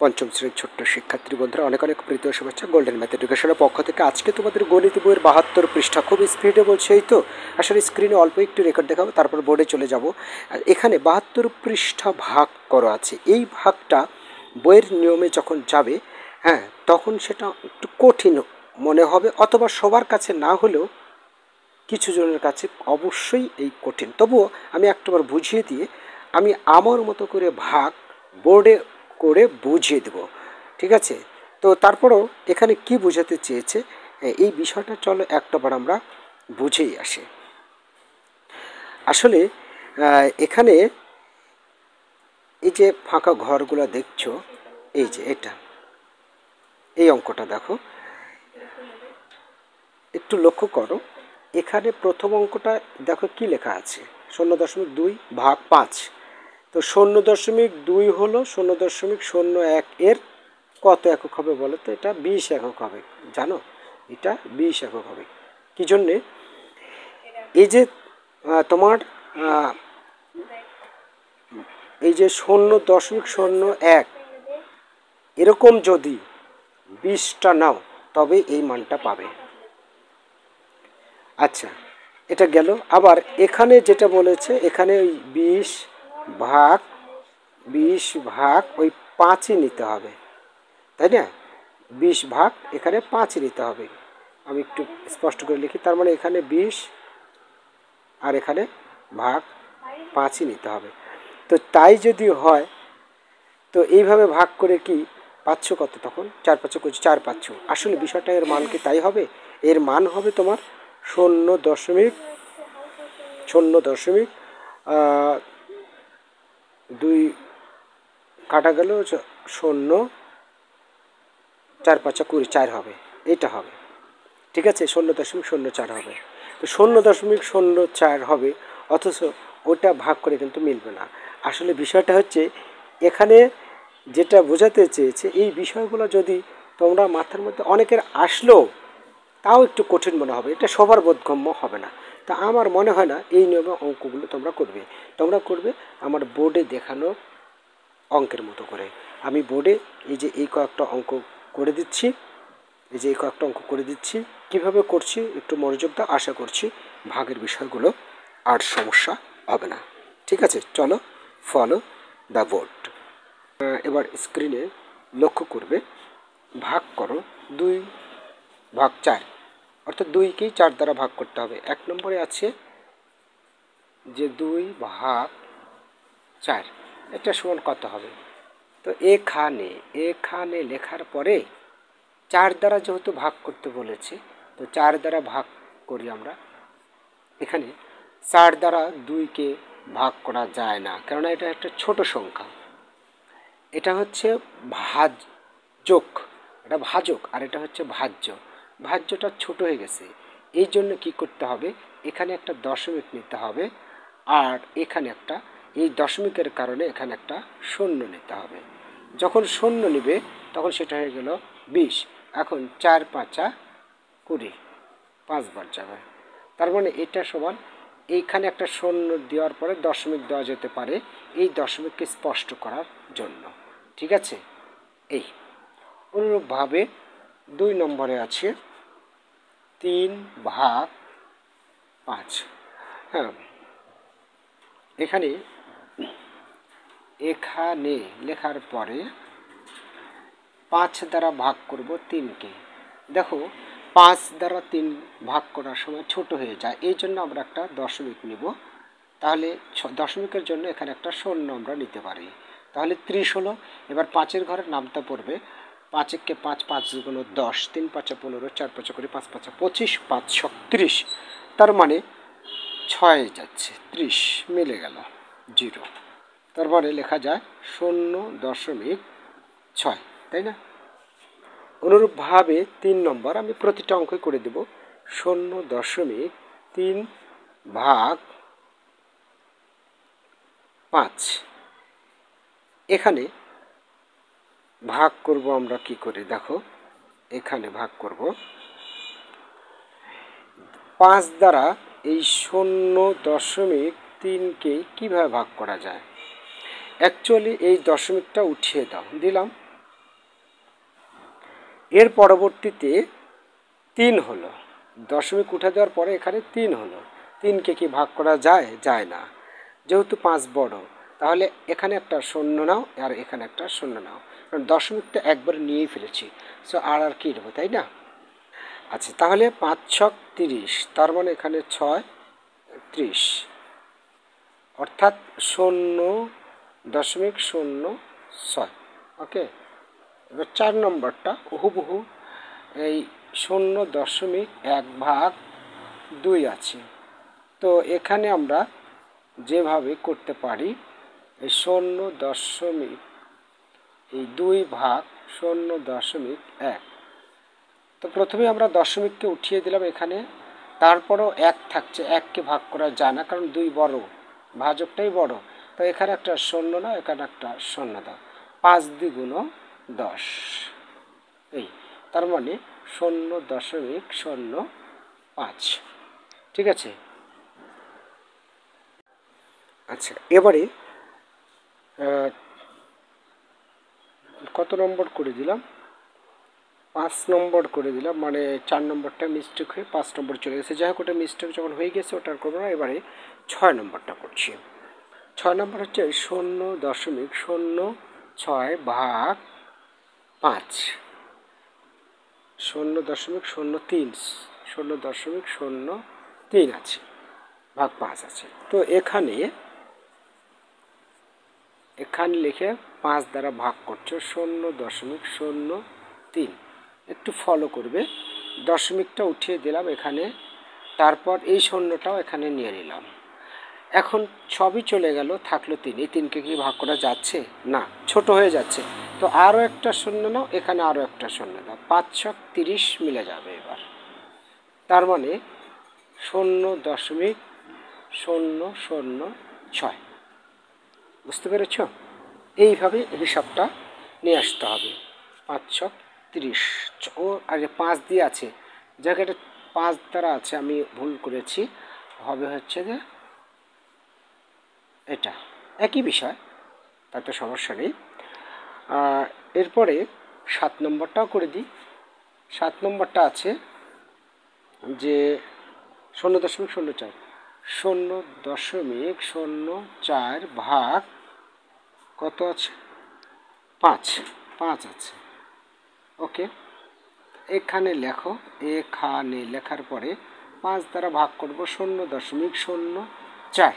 পঞ্চম শ্রেণীর ছোট্ট শিক্ষার্থী বন্ধুরা অনেক অনেক প্রীতি ও শুভেচ্ছা গোল্ডেন ম্যাথ এডুকেশনের পক্ষ থেকে। আজকে তোমাদের গণিত বইয়ের 72 পৃষ্ঠা, খুব স্পিডে বলছে, এই তো আসলে স্ক্রিনে অল্প একটু রেকর্ড দেখাবো, তারপর বোর্ডে চলে যাব। আর এখানে 72 পৃষ্ঠা ভাগ করা আছে। এই ভাগটা বইয়ের নিয়মে যখন যাবে, হ্যাঁ, তখন সেটা একটু কঠিন মনে হবে, অথবা সবার কাছে না হলেও কিছু জনের কাছে অবশ্যই এই কঠিন। তবুও আমি একটাবার বুঝিয়ে দিয়ে আমি আমার মতো করে ভাগ বোর্ডে করে বুঝিয়ে দেব, ঠিক আছে? তো তারপরেও এখানে কি বোঝাতে চেয়েছে এই বিষয়টা চলো একটাবার আমরা বুঝেই আসি। আসলে এখানে এই যে ফাঁকা ঘরগুলো দেখছো, এই যে এটা, এই অঙ্কটা দেখো, একটু লক্ষ্য করো। এখানে প্রথম অঙ্কটা দেখো কি লেখা আছে, 0.2 ভাগ 5। তো 0.2 হলো 0.01 এর কত একক হবে বলো তো? এটা 20 একক হবে, জানো? এটা 20 একক হবে। কি জন্যে? এই যে তোমার এই যে 0.01 এরকম যদি 20টা নাও তবে এই মানটা পাবে। আচ্ছা, এটা গেল। আবার এখানে যেটা বলেছে, এখানে ওই 20 ভাগ ওই 5ই নিতে হবে, তাই না? 20 ভাগ এখানে 5ই নিতে হবে। আমি একটু স্পষ্ট করে লিখি, তার মানে এখানে 20 আর এখানে ভাগ 5ই নিতে হবে। তো তাই যদি হয়, তো এইভাবে ভাগ করে কি পাচ্ছ কত? তখন 4×5 করছি, 4 পাচ্ছ। আসলে বিষয়টা এর মান কি তাই হবে? এর মান হবে তোমার 0.2 কাটা গেল 0, 4×5 20, 4 হবে, এটা হবে, ঠিক আছে? 0.04 হবে। তো 0.04 হবে, অথচ ওটা ভাগ করে কিন্তু মিলবে না। আসলে বিষয়টা হচ্ছে এখানে যেটা বোঝাতে চেয়েছে, এই বিষয়গুলো যদি তোমরা মাথার মধ্যে অনেকের আসলেও তাও একটু কঠিন মনে হবে, এটা সবার বোধগম্য হবে না। তা আমার মনে হয় না এই নিয়মে অঙ্কগুলো তোমরা করবে আমার বোর্ডে দেখানো অঙ্কের মতো করে। আমি বোর্ডে এই কয়েকটা অঙ্ক করে দিচ্ছি, কীভাবে করছি একটু মনোযোগ দাও। আশা করছি ভাগের বিষয়গুলো আর সমস্যা হবে না, ঠিক আছে? চলো, ফলো দ্য বোর্ড। এবার স্ক্রিনে লক্ষ্য করবে, ভাগ করো 2 ভাগ 4, অর্থাৎ 2কেই 4 দ্বারা ভাগ করতে হবে। 1 নম্বরে আছে যে 2 ভাগ 4, এটা সমান কত হবে? তো এখানে লেখার পরে 4 দ্বারা যেহেতু ভাগ করতে বলেছে, তো 4 দ্বারা ভাগ করি আমরা। এখানে 4 দ্বারা 2কে ভাগ করা যায় না, কেননা এটা একটা ছোট সংখ্যা। এটা হচ্ছে ভাজক, আর এটা হচ্ছে ভাজ্য। ভাজ্যটা ছোট হয়ে গেছে, এই জন্য কী করতে হবে, এখানে একটা দশমিক নিতে হবে, আর এখানে একটা, এই দশমিকের কারণে এখানে একটা শূন্য নিতে হবে। যখন শূন্য নিবে তখন সেটা হয়ে গেল 20। এখন 4×5 20, 5 বার যাবে। তার মানে এটা সমান, এইখানে একটা শূন্য দেওয়ার পরে দশমিক দেওয়া যেতে পারে এই দশমিককে স্পষ্ট করার জন্য, ঠিক আছে? এই অনুরূপভাবে 2 নম্বরে আছে 3 ভাগ 5। হ্যাঁ, এখানে লেখার পরে 5 দ্বারা ভাগ করব 3কে। দেখো 5 দ্বারা 3 ভাগ করার সময় ছোট হয়ে যায়, এই জন্য আমরা একটা দশমিক নিব। তাহলে দশমিকের জন্য এখানে একটা শূন্য আমরা নিতে পারি, তাহলে 30 হলো। এবার 5-এর ঘরে নামতে পড়বে, 5-কে 5, 5 × 10, 3×5 15, 4×5 করে 5×5 25, 5×6 30। তার মানে 6 যাচ্ছে, 30 মিলে গেল 0। তারপরে লেখা যায় 0.6, তাই না? অনুরূপভাবে 3 নম্বর আমি প্রতিটা অঙ্ক করে দেব। 0.3 ভাগ 5। এখানে ভাগ করব আমরা কি করে, দেখো এখানে ভাগ করব 5 দ্বারা এই 0.3কে কিভাবে ভাগ করা যায়। অ্যাকচুয়ালি এই দশমিকটা উঠিয়ে দাও, দিলাম, এর পরবর্তীতে 3 হলো, দশমিক উঠে দেওয়ার পরে এখানে 3 হলো। 3কে কি ভাগ করা যায়? যায় না। যেহেতু 5 বড়, তাহলে এখানে একটা শূন্য নাও আর এখানে একটা শূন্য নাও, কারণ দশমিকটা একবারে নিয়েই ফেলেছি। সো আর কি নেবো, তাই না? আচ্ছা, তাহলে 5 ছক 30, তার মানে এখানে 6 30, অর্থাৎ 0.06। ওকে, এবার 4 নম্বরটা হুবহু এই 0.1/2 আছে। তো এখানে আমরা যেভাবে করতে পারি, এই 0.2/0.1। তো প্রথমে আমরা দশমিককে উঠিয়ে দিলাম এখানে, তারপরও 1 থাকছে, 1কে ভাগ করা যায় না কারণ 2 বড়, ভাজকটাই বড়। তো এখানে একটা শূন্য না, এখানে একটা শূন্য দাও, 5 দ্বিগুণ 10, এই তার মানে 0.05। ঠিক আছে। আচ্ছা, এবারে কত নম্বর করে দিলাম? 5 নম্বর করে দিলাম, মানে 4 নম্বরটা মিস্টেক হয়ে 5 নম্বর চলে গেছে। যাই হোক, ওটা মিস্টেক যখন হয়ে গেছে ওটা আর করবো না। এবারে 6 নম্বরটা করছি। 6 নম্বর হচ্ছে 0.06/5, 0.03, 0.03 আছে, ভাগ 5 আছে। তো এখানে লিখে 5 দ্বারা ভাগ করছো 0.03। একটু ফলো করবে, দশমিকটা উঠিয়ে দিলাম এখানে, তারপর এই শূন্যটাও এখানে নিয়ে নিলাম। এখন সবই চলে গেল, থাকলো 3। এই 3কে কি ভাগ করা যাচ্ছে? না, ছোট হয়ে যাচ্ছে। তো আরও একটা শূন্য নাও, এখানে আরও একটা শূন্য দাও, 5 ছক 30 মিলে যাবে এবার। তার মানে 0.006। বুঝতে পেরেছ? এইভাবে হিসাবটা নিয়ে আসতে হবে। 5 ছক 30, ও আর 5 দিয়ে আছে, জায়গাটা 5 দ্বারা আছে, আমি ভুল করেছি, হবে হচ্ছে যে এটা একই বিষয়, তাতে সমস্যা নেই। এরপরে 7 নম্বরটাও করে দিই। 7 নম্বরটা আছে যে 0.04, 0.04 ভাগ কত আছে? 5 আছে। ওকে, এখানে লেখো, এখানে লেখার পরে 5 দ্বারা ভাগ করব 0.04।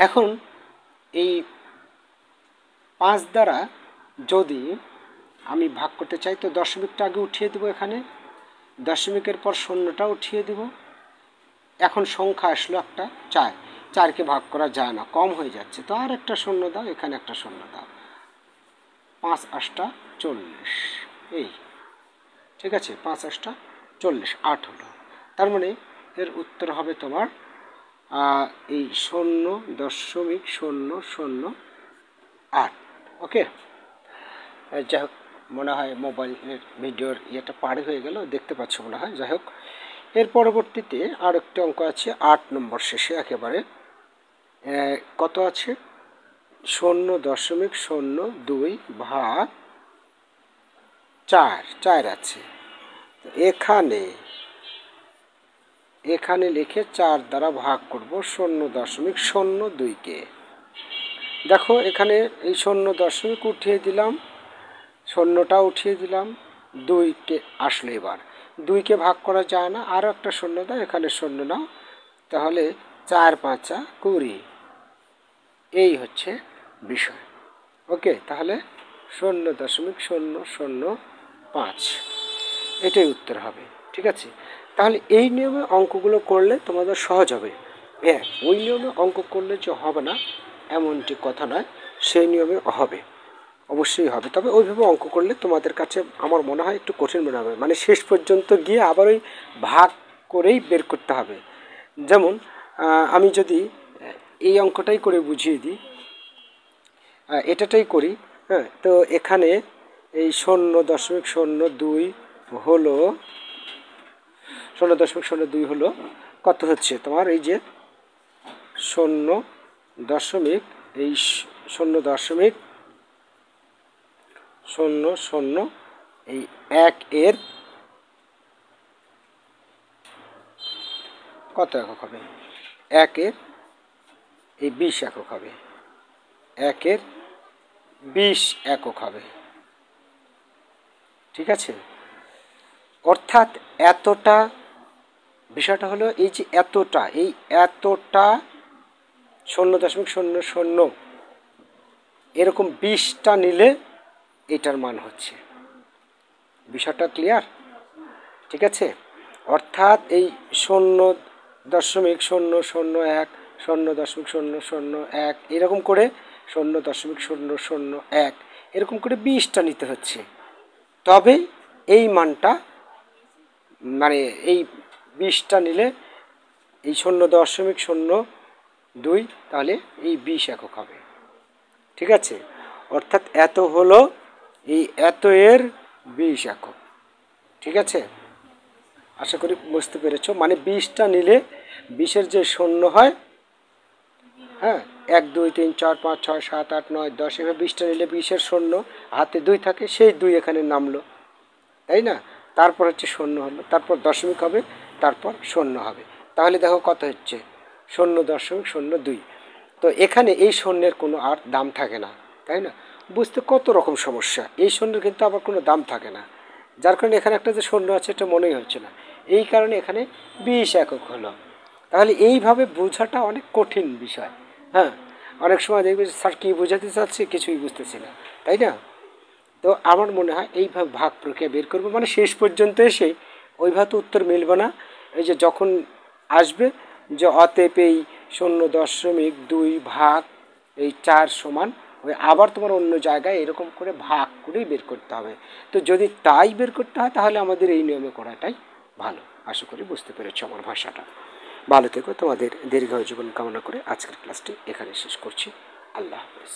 এখন এই 5 দ্বারা যদি আমি ভাগ করতে চাই, তো দশমিকটা আগে উঠিয়ে দেবো, এখানে দশমিকের পর শূন্যটা উঠিয়ে দেব। এখন সংখ্যা আসলো একটা 4, 4কে ভাগ করা যায় না, কম হয়ে যাচ্ছে, তো আর একটা শূন্য দাও, এখানে একটা শূন্য দাও, 5 8 40, এই ঠিক আছে, 5 8 40, 8 হলো। তার মানে এর উত্তর হবে তোমার এই 0.008। ওকে, যাই হোক, মনে হয় মোবাইলের ভিডিওর ইয়েটা পার হয়ে গেল, দেখতে পাচ্ছ মনে হয়। যাই হোক, এর পরবর্তীতে আর একটা অঙ্ক আছে 8 নম্বর শেষে একেবারে, কত আছে? 0.02 ভাগ 4 আছে। এখানে লিখে 4 দ্বারা ভাগ করব 0.02কে। দেখো এখানে এই 0 উঠিয়ে দিলাম, শূন্যটা উঠিয়ে দিলাম, 2কে আসলো। এবার 2কে ভাগ করা যায় না, আরও একটা শূন্য দাও, এখানে শূন্য নাও, তাহলে 4 5 20, এই হচ্ছে বিষয়। ওকে, তাহলে 0.005 এটাই উত্তর হবে। ঠিক আছে, তাহলে এই নিয়মে অঙ্কগুলো করলে তোমাদের সহজ হবে। হ্যাঁ, ওই নিয়মে অঙ্ক করলে যে হবে না এমনটি কথা নয়, সেই নিয়মে হবে, অবশ্যই হবে। তবে ওইভাবে অঙ্ক করলে তোমাদের কাছে আমার মনে হয় একটু কঠিন মনে হবে, মানে শেষ পর্যন্ত গিয়ে আবার ওই ভাগ করেই বের করতে হবে। যেমন আমি যদি এই অঙ্কটাই করে বুঝিয়ে দিই, এটাটাই করি। হ্যাঁ, তো এখানে এই 0.02 হলো 0.02 হলো কত হচ্ছে তোমার, এই যে 0.0 শূন্য শূন্য এই 1 এর কত একক হবে? 1 এর এই 20 একক হবে, 1 এর 20 একক হবে। ঠিক আছে, অর্থাৎ এতটা, বিষয়টা হলো এই যে এতটা, এই এতটা 0.00 এরকম 20টা নিলে এটার মান হচ্ছে। বিষয়টা ক্লিয়ার? ঠিক আছে, অর্থাৎ এই 0.001 0.001 এরকম করে 0.001 এরকম করে 20টা নিতে হচ্ছে, তবে এই মানটা, মানে এই 20টা নিলে এই 0.02 তাহলে এই 20 একক হবে। ঠিক আছে, অর্থাৎ এত হলো এই এত এর 20 একক। ঠিক আছে, আশা করি বুঝতে পেরেছো। মানে 20টা নিলে 20-এর যে শূন্য হয়, হ্যাঁ, 1 2 3 4 5 6 7 8 9 10 এভাবে 20টা নিলে 20-এর শূন্য হাতে 2 থাকে, সেই 2 এখানে নামলো, তাই না? তারপর হচ্ছে শূন্য হলো, তারপর দশমিক হবে, তারপর শূন্য হবে। তাহলে দেখো কত হচ্ছে 0.02। তো এখানে এই শূন্যের কোনো আর দাম থাকে না, তাই না? বুঝতে কত রকম সমস্যা। এই শূন্যের কিন্তু আবার কোনো দাম থাকে না, যার কারণে এখানে একটা যে শূন্য আছে এটা মনেই হচ্ছে না, এই কারণে এখানে 20 একক হলো। তাহলে এইভাবে বোঝাটা অনেক কঠিন বিষয়। হ্যাঁ, অনেক সময় দেখবে স্যার কী বোঝাতে চাচ্ছি কিছুই বুঝতেছি না, তাই না? তো আমার মনে হয় এইভাবে ভাগ প্রক্রিয়া বের করবো, মানে শেষ পর্যন্ত এসে ওইভাবে তো উত্তর মিলবে না। এই যে যখন আসবে যে অতএব এই 0.2 ভাগ এই 4 সমান, ওই আবার তোমার অন্য জায়গায় এরকম করে ভাগ করেই বের করতে হবে। তো যদি তাই বের করতে হয় তাহলে আমাদের এই নিয়মে করাটাই ভালো। আশা করি বুঝতে পেরেছো আমার ভাষাটা। ভালো থেকো, তোমাদের দীর্ঘায়ু জীবন কামনা করে আজকের ক্লাসটি এখানে শেষ করছি। আল্লাহ হাফেজ।